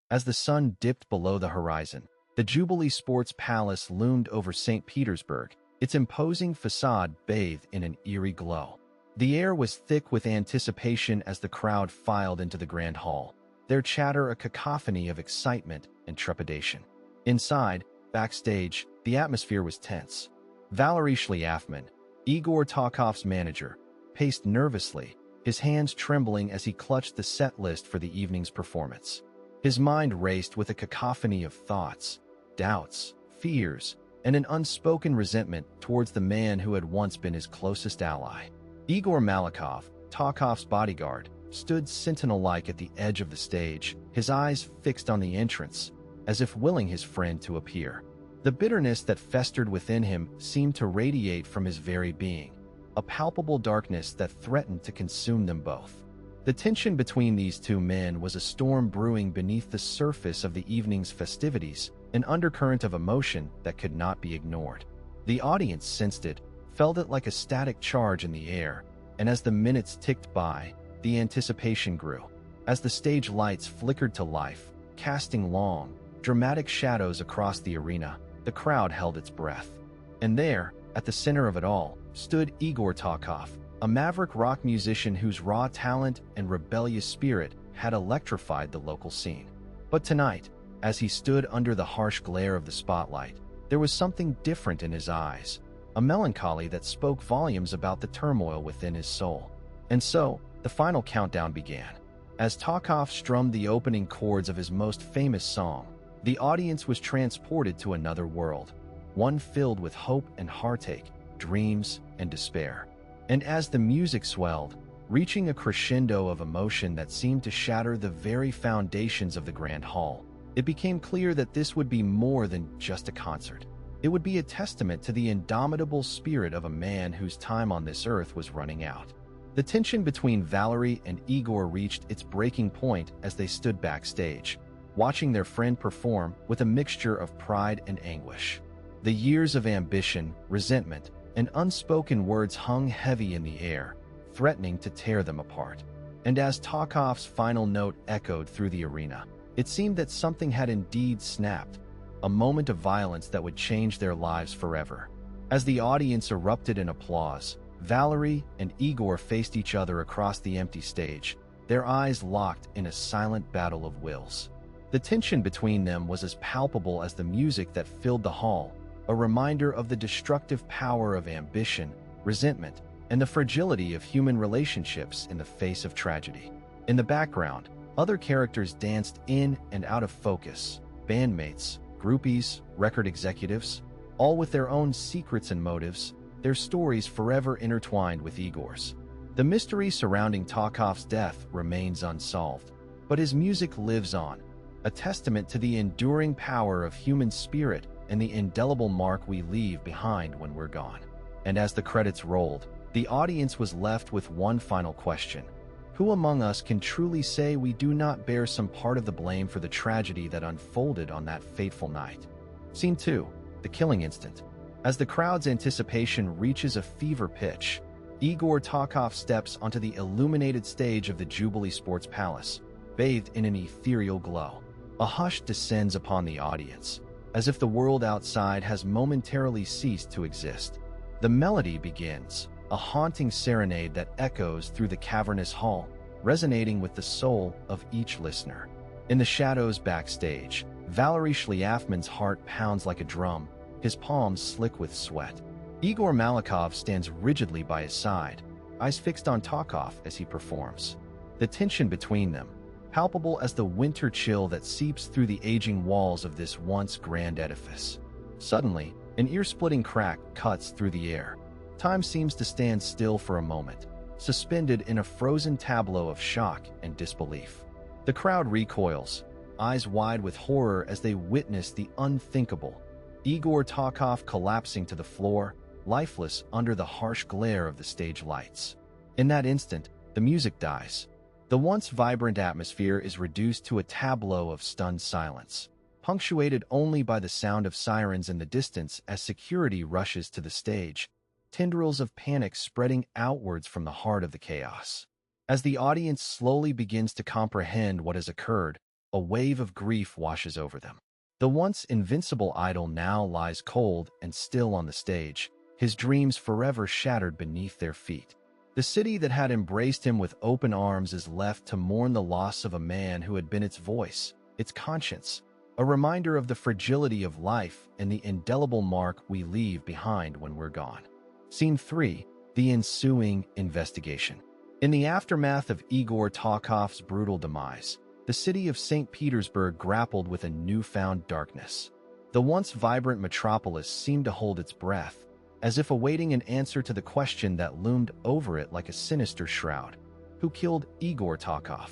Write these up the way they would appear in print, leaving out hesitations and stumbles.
As the sun dipped below the horizon, the Jubilee Sports Palace loomed over Saint Petersburg, its imposing facade bathed in an eerie glow. The air was thick with anticipation as the crowd filed into the grand hall, their chatter a cacophony of excitement and trepidation. Inside, backstage, the atmosphere was tense. Valery Shlyafman, Igor Talkov's manager, paced nervously, his hands trembling as he clutched the set list for the evening's performance. His mind raced with a cacophony of thoughts, doubts, fears, and an unspoken resentment towards the man who had once been his closest ally. Igor Malakhov, Talkov's bodyguard, stood sentinel-like at the edge of the stage, his eyes fixed on the entrance, as if willing his friend to appear. The bitterness that festered within him seemed to radiate from his very being, a palpable darkness that threatened to consume them both. The tension between these two men was a storm brewing beneath the surface of the evening's festivities, an undercurrent of emotion that could not be ignored. The audience sensed it, felt it like a static charge in the air, and as the minutes ticked by, the anticipation grew. As the stage lights flickered to life, casting long, dramatic shadows across the arena, the crowd held its breath. And there, at the center of it all, stood Igor Talkov, a maverick rock musician whose raw talent and rebellious spirit had electrified the local scene. But tonight, as he stood under the harsh glare of the spotlight, there was something different in his eyes, a melancholy that spoke volumes about the turmoil within his soul. And so, the final countdown began. As Talkov strummed the opening chords of his most famous song, the audience was transported to another world, one filled with hope and heartache, dreams and despair. And as the music swelled, reaching a crescendo of emotion that seemed to shatter the very foundations of the grand hall, it became clear that this would be more than just a concert. It would be a testament to the indomitable spirit of a man whose time on this earth was running out. The tension between Valery and Igor reached its breaking point as they stood backstage, watching their friend perform with a mixture of pride and anguish. The years of ambition, resentment, and unspoken words hung heavy in the air, threatening to tear them apart. And as Talkov's final note echoed through the arena, it seemed that something had indeed snapped, a moment of violence that would change their lives forever. As the audience erupted in applause, Valery and Igor faced each other across the empty stage, their eyes locked in a silent battle of wills. The tension between them was as palpable as the music that filled the hall, a reminder of the destructive power of ambition, resentment, and the fragility of human relationships in the face of tragedy. In the background, other characters danced in and out of focus, bandmates, groupies, record executives, all with their own secrets and motives, their stories forever intertwined with Igor's. The mystery surrounding Talkov's death remains unsolved, but his music lives on, a testament to the enduring power of human spirit and the indelible mark we leave behind when we're gone. And as the credits rolled, the audience was left with one final question. Who among us can truly say we do not bear some part of the blame for the tragedy that unfolded on that fateful night? Scene 2, the killing instant. As the crowd's anticipation reaches a fever pitch, Igor Talkov steps onto the illuminated stage of the Jubilee Sports Palace, bathed in an ethereal glow. A hush descends upon the audience, as if the world outside has momentarily ceased to exist. The melody begins, a haunting serenade that echoes through the cavernous hall, resonating with the soul of each listener. In the shadows backstage, Valery Shlyafman's heart pounds like a drum, his palms slick with sweat. Igor Malakhov stands rigidly by his side, eyes fixed on Talkov as he performs. The tension between them, palpable as the winter chill that seeps through the aging walls of this once grand edifice. Suddenly, an ear-splitting crack cuts through the air. Time seems to stand still for a moment, suspended in a frozen tableau of shock and disbelief. The crowd recoils, eyes wide with horror as they witness the unthinkable. Igor Talkov collapsing to the floor, lifeless under the harsh glare of the stage lights. In that instant, the music dies. The once vibrant atmosphere is reduced to a tableau of stunned silence, punctuated only by the sound of sirens in the distance as security rushes to the stage, tendrils of panic spreading outwards from the heart of the chaos. As the audience slowly begins to comprehend what has occurred, A wave of grief washes over them. The once invincible idol now lies cold and still on the stage, his dreams forever shattered beneath their feet. The city that had embraced him with open arms is left to mourn the loss of a man who had been its voice, its conscience, a reminder of the fragility of life and the indelible mark we leave behind when we're gone. Scene 3. The ensuing investigation. In the aftermath of Igor Talkov's brutal demise, the city of Saint Petersburg grappled with a newfound darkness. The once vibrant metropolis seemed to hold its breath, as if awaiting an answer to the question that loomed over it like a sinister shroud. Who killed Igor Talkov?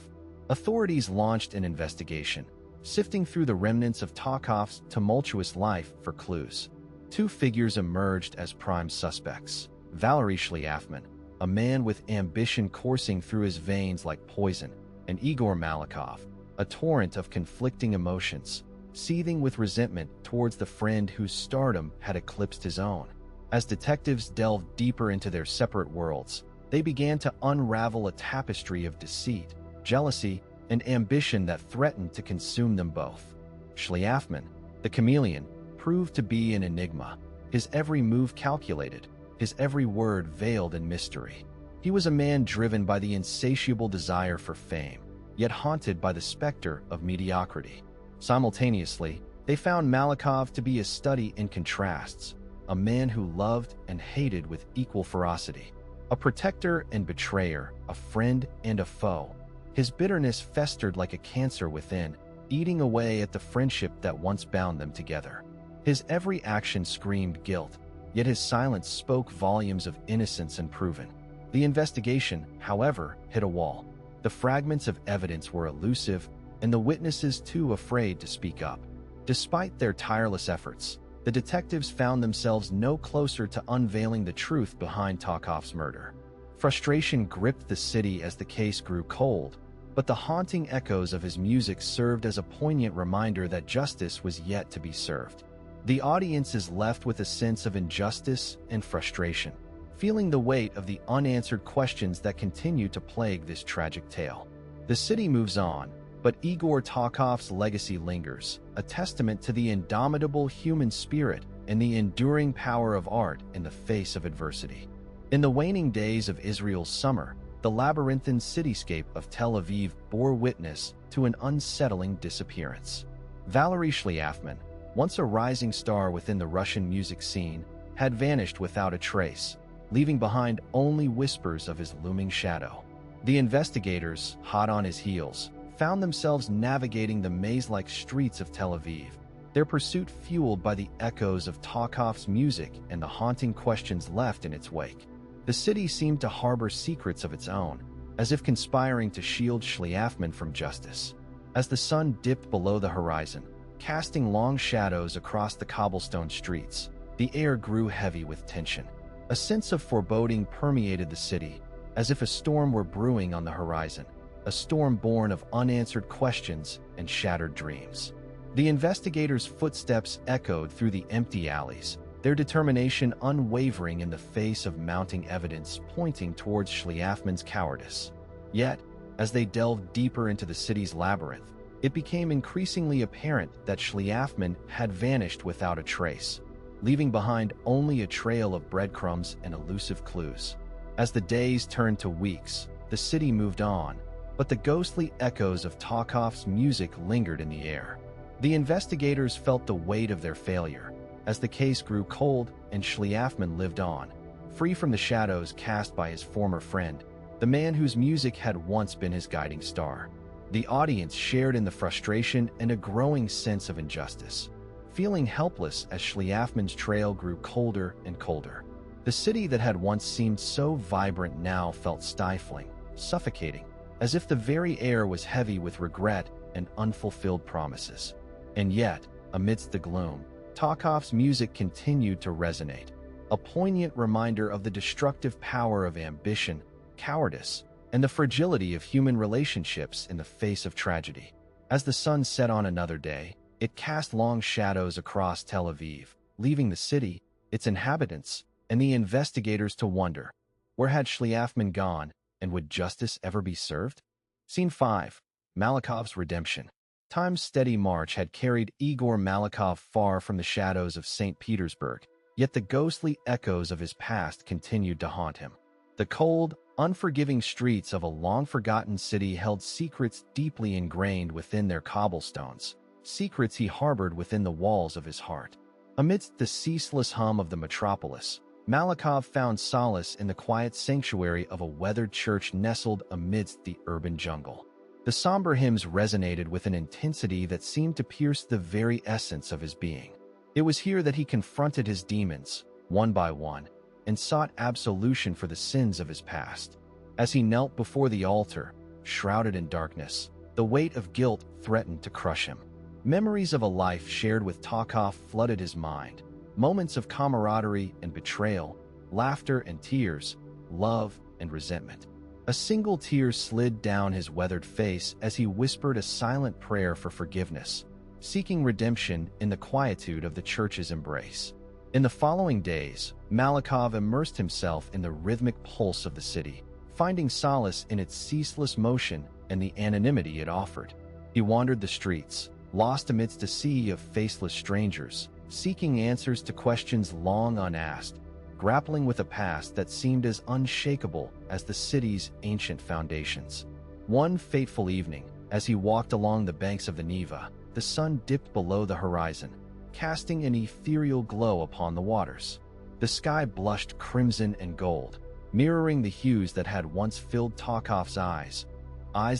Authorities launched an investigation, sifting through the remnants of Talkov's tumultuous life for clues. Two figures emerged as prime suspects: Valery Shlyafman, a man with ambition coursing through his veins like poison, and Igor Malakhov, a torrent of conflicting emotions, seething with resentment towards the friend whose stardom had eclipsed his own. As detectives delved deeper into their separate worlds, they began to unravel a tapestry of deceit, jealousy, and ambition that threatened to consume them both. Shlyafman, the chameleon, proved to be an enigma, his every move calculated, his every word veiled in mystery. He was a man driven by the insatiable desire for fame, yet haunted by the specter of mediocrity. Simultaneously, they found Malakhov to be a study in contrasts, a man who loved and hated with equal ferocity, a protector and betrayer, a friend and a foe. His bitterness festered like a cancer within, eating away at the friendship that once bound them together. His every action screamed guilt, yet his silence spoke volumes of innocence unproven. The investigation, however, hit a wall. The fragments of evidence were elusive, and the witnesses too afraid to speak up. Despite their tireless efforts, the detectives found themselves no closer to unveiling the truth behind Talkov's murder. Frustration gripped the city as the case grew cold, but the haunting echoes of his music served as a poignant reminder that justice was yet to be served. The audience is left with a sense of injustice and frustration, feeling the weight of the unanswered questions that continue to plague this tragic tale. The city moves on, but Igor Talkov's legacy lingers, a testament to the indomitable human spirit and the enduring power of art in the face of adversity. In the waning days of Israel's summer, the labyrinthine cityscape of Tel Aviv bore witness to an unsettling disappearance. Valery Shlyafman, once a rising star within the Russian music scene, had vanished without a trace, leaving behind only whispers of his looming shadow. The investigators, hot on his heels, found themselves navigating the maze-like streets of Tel Aviv, their pursuit fueled by the echoes of Talkov's music and the haunting questions left in its wake. The city seemed to harbor secrets of its own, as if conspiring to shield Shlyafman from justice. As the sun dipped below the horizon, casting long shadows across the cobblestone streets, the air grew heavy with tension. A sense of foreboding permeated the city, as if a storm were brewing on the horizon, a storm born of unanswered questions and shattered dreams. The investigators' footsteps echoed through the empty alleys, their determination unwavering in the face of mounting evidence pointing towards Shlyafman's cowardice. Yet, as they delved deeper into the city's labyrinth, it became increasingly apparent that Shlyafman had vanished without a trace, leaving behind only a trail of breadcrumbs and elusive clues. As the days turned to weeks, the city moved on, but the ghostly echoes of Talkov's music lingered in the air. The investigators felt the weight of their failure, as the case grew cold and Shlyafman lived on, free from the shadows cast by his former friend, the man whose music had once been his guiding star. The audience shared in the frustration and a growing sense of injustice, feeling helpless as Shlyafman's trail grew colder and colder. The city that had once seemed so vibrant now felt stifling, suffocating, as if the very air was heavy with regret and unfulfilled promises. And yet, amidst the gloom, Talkov's music continued to resonate, a poignant reminder of the destructive power of ambition, cowardice, and the fragility of human relationships in the face of tragedy. As the sun set on another day, it cast long shadows across Tel Aviv, leaving the city, its inhabitants, and the investigators to wonder, where had Shlyafman gone, and would justice ever be served? Scene 5. Malakhov's redemption. Time's steady march had carried Igor Malakhov far from the shadows of Saint Petersburg, yet the ghostly echoes of his past continued to haunt him. The cold, unforgiving streets of a long-forgotten city held secrets deeply ingrained within their cobblestones, secrets he harbored within the walls of his heart. Amidst the ceaseless hum of the metropolis, Malakhov found solace in the quiet sanctuary of a weathered church nestled amidst the urban jungle. The somber hymns resonated with an intensity that seemed to pierce the very essence of his being. It was here that he confronted his demons, one by one, and sought absolution for the sins of his past. As he knelt before the altar, shrouded in darkness, the weight of guilt threatened to crush him. Memories of a life shared with Talkov flooded his mind, moments of camaraderie and betrayal, laughter and tears, love and resentment. A single tear slid down his weathered face as he whispered a silent prayer for forgiveness, seeking redemption in the quietude of the church's embrace. In the following days, Malakhov immersed himself in the rhythmic pulse of the city, finding solace in its ceaseless motion and the anonymity it offered. He wandered the streets, lost amidst a sea of faceless strangers, seeking answers to questions long unasked, grappling with a past that seemed as unshakable as the city's ancient foundations. One fateful evening, as he walked along the banks of the Neva, the sun dipped below the horizon, casting an ethereal glow upon the waters. The sky blushed crimson and gold, mirroring the hues that had once filled Talkov's eyes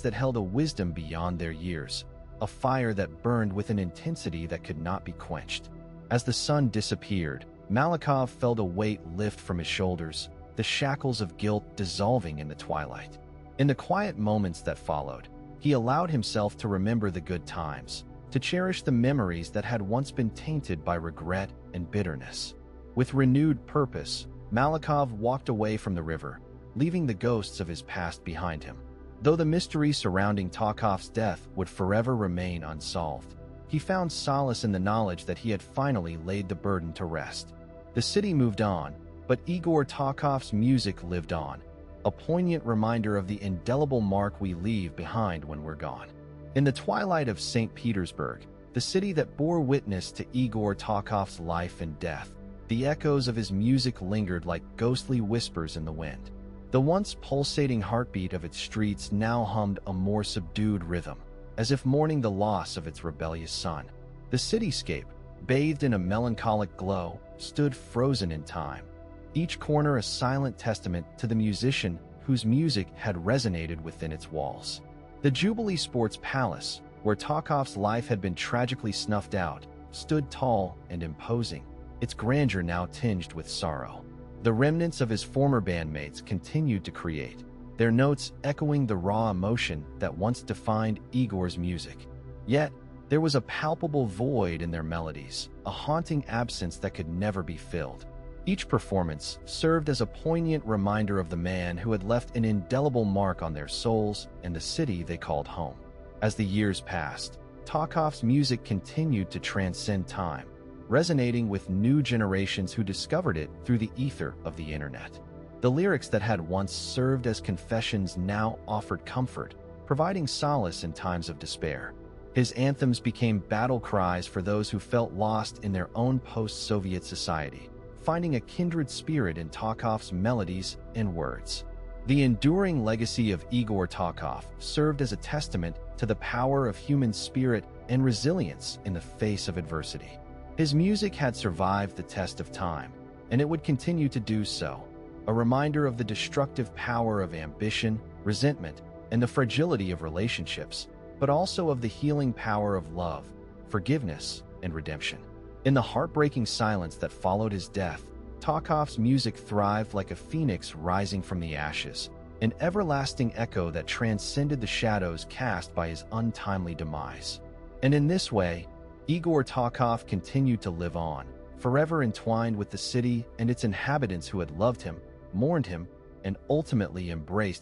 that held a wisdom beyond their years, a fire that burned with an intensity that could not be quenched. As the sun disappeared, Malakhov felt a weight lift from his shoulders, the shackles of guilt dissolving in the twilight. In the quiet moments that followed, he allowed himself to remember the good times, to cherish the memories that had once been tainted by regret and bitterness. With renewed purpose, Malakhov walked away from the river, leaving the ghosts of his past behind him. Though the mystery surrounding Talkov's death would forever remain unsolved, he found solace in the knowledge that he had finally laid the burden to rest. The city moved on, but Igor Talkov's music lived on, a poignant reminder of the indelible mark we leave behind when we're gone. In the twilight of Saint Petersburg, the city that bore witness to Igor Talkov's life and death, the echoes of his music lingered like ghostly whispers in the wind. The once pulsating heartbeat of its streets now hummed a more subdued rhythm, as if mourning the loss of its rebellious son. The cityscape, bathed in a melancholic glow, stood frozen in time, each corner a silent testament to the musician whose music had resonated within its walls. The Jubilee Sports Palace, where Talkov's life had been tragically snuffed out, stood tall and imposing, its grandeur now tinged with sorrow. The remnants of his former bandmates continued to create, their notes echoing the raw emotion that once defined Igor's music. Yet, there was a palpable void in their melodies, a haunting absence that could never be filled. Each performance served as a poignant reminder of the man who had left an indelible mark on their souls and the city they called home. As the years passed, Talkov's music continued to transcend time, resonating with new generations who discovered it through the ether of the internet. The lyrics that had once served as confessions now offered comfort, providing solace in times of despair. His anthems became battle cries for those who felt lost in their own post-Soviet society, finding a kindred spirit in Talkov's melodies and words. The enduring legacy of Igor Talkov served as a testament to the power of human spirit and resilience in the face of adversity. His music had survived the test of time, and it would continue to do so, a reminder of the destructive power of ambition, resentment, and the fragility of relationships, but also of the healing power of love, forgiveness, and redemption. In the heartbreaking silence that followed his death, Talkov's music thrived like a phoenix rising from the ashes, an everlasting echo that transcended the shadows cast by his untimely demise. And in this way, Igor Talkov continued to live on, forever entwined with the city and its inhabitants who had loved him, mourned him, and ultimately embraced